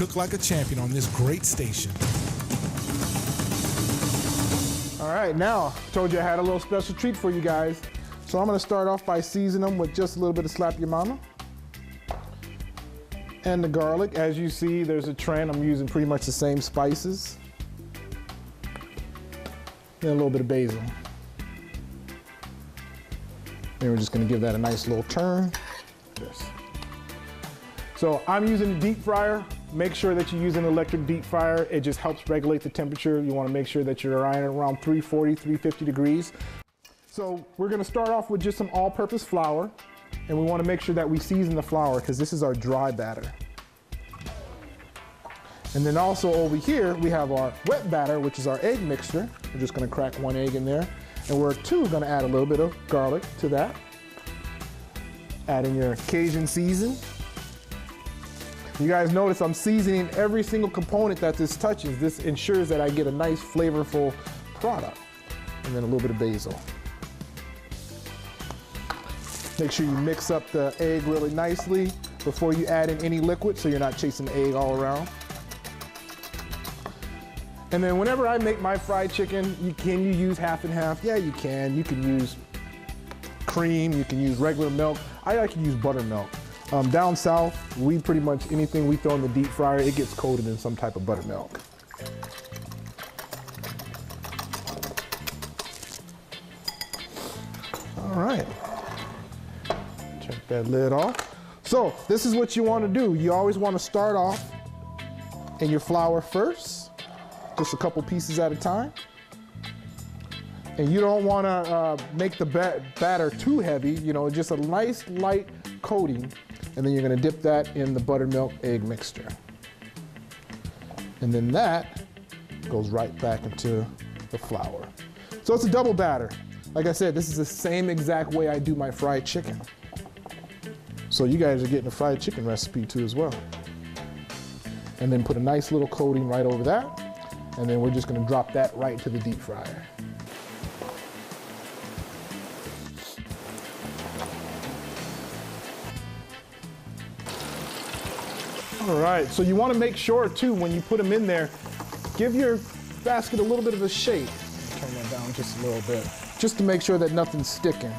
cook like a champion on this great station. All right, now, I told you I had a little special treat for you guys. So I'm gonna start off by seasoning them with just a little bit of Slap Your Mama. And the garlic. As you see, there's a trend. I'm using pretty much the same spices. And a little bit of basil. And we're just gonna give that a nice little turn. Yes. So I'm using a deep fryer. Make sure that you use an electric deep fryer. It just helps regulate the temperature. You wanna make sure that you're around 340, 350 degrees. So we're gonna start off with just some all-purpose flour. And we wanna make sure that we season the flour because this is our dry batter. And then also over here, we have our wet batter, which is our egg mixture. We're just gonna crack one egg in there. And we're too gonna add a little bit of garlic to that. Add in your Cajun season. You guys notice I'm seasoning every single component that this touches. This ensures that I get a nice flavorful product. And then a little bit of basil. Make sure you mix up the egg really nicely before you add in any liquid so you're not chasing the egg all around. And then whenever I make my fried chicken, can you use half and half? Yeah, you can. You can use cream, you can use regular milk. I like to use buttermilk. Down south, we pretty much, anything we throw in the deep fryer, it gets coated in some type of buttermilk. All right. Check that lid off. So this is what you want to do. You always want to start off in your flour first. Just a couple pieces at a time. And you don't want to make the batter too heavy, you know, just a nice light coating. And then you're going to dip that in the buttermilk egg mixture. And then that goes right back into the flour. So it's a double batter. Like I said, this is the same exact way I do my fried chicken. So you guys are getting a fried chicken recipe too as well. And then put a nice little coating right over that. And then we're just gonna drop that right into the deep fryer. All right, so you wanna make sure too, when you put them in there, give your basket a little bit of a shake. Turn that down just a little bit, just to make sure that nothing's sticking.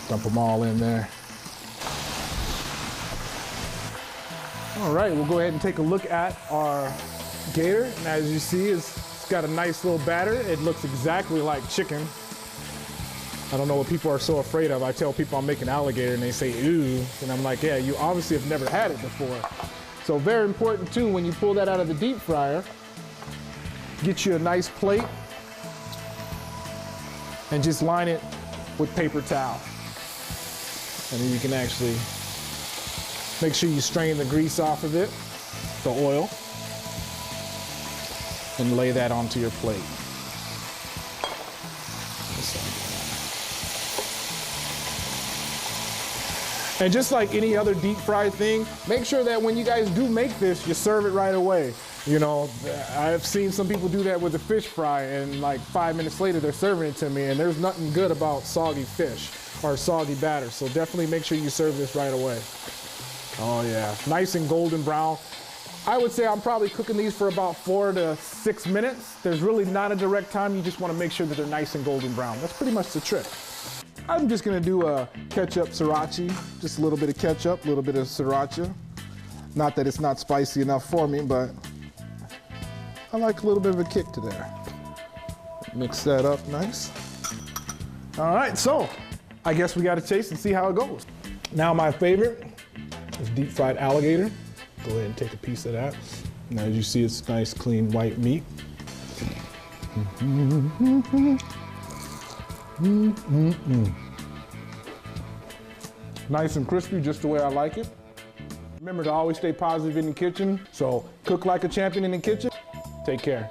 Dump them all in there. All right, we'll go ahead and take a look at our gator. And as you see, it's got a nice little batter. It looks exactly like chicken. I don't know what people are so afraid of. I tell people I'm making alligator and they say, ooh. And I'm like, yeah, you obviously have never had it before. So very important too, when you pull that out of the deep fryer, get you a nice plate and just line it with paper towel. And then you can actually make sure you strain the grease off of it, the oil, and lay that onto your plate. And just like any other deep fried thing, make sure that when you guys do make this, you serve it right away. You know, I've seen some people do that with a fish fry and like 5 minutes later they're serving it to me, and there's nothing good about soggy fish or soggy batter. So definitely make sure you serve this right away. Oh yeah, nice and golden brown. I would say I'm probably cooking these for about 4 to 6 minutes. There's really not a direct time. You just want to make sure that they're nice and golden brown. That's pretty much the trick. I'm just gonna do a ketchup sriracha, just a little bit of ketchup, a little bit of sriracha. Not that it's not spicy enough for me, but I like a little bit of a kick to there. Mix that up nice. All right, so I guess we gotta taste and see how it goes. Now my favorite is deep fried alligator. Go ahead and take a piece of that. Now as you see, it's nice, clean, white meat. Nice and crispy, just the way I like it. Remember to always stay positive in the kitchen. So cook like a champion in the kitchen. Take care.